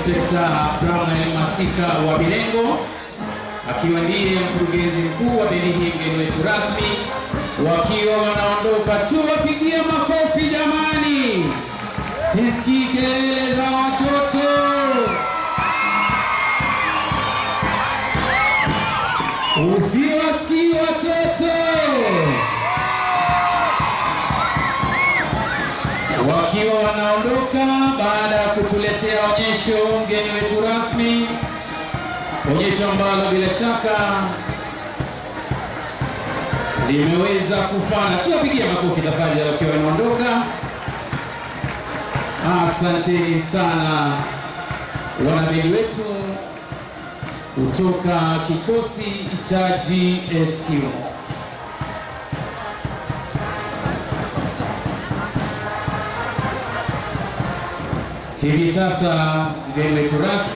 Inspekta Brown Masika wa Bilengo akiwa ndiye mkurugenzi mkuu wa bendi hii, mgeni wetu rasmi. Wakiwa wanaondoka, tuwapigie makofi jamani, sisikii kelele za watoto. Usiwasikii watoto. Wakiwa wanaondoka baada ya kutuletea onyesho, mgeni wetu rasmi, onyesho ambalo bila shaka limeweza kufana. Tuwapigie makofi tafadhali wakiwa wanaondoka. Asanteni sana wanabendi wetu kutoka kikosi cha GSU. Hivi sasa mgeni wetu rasmi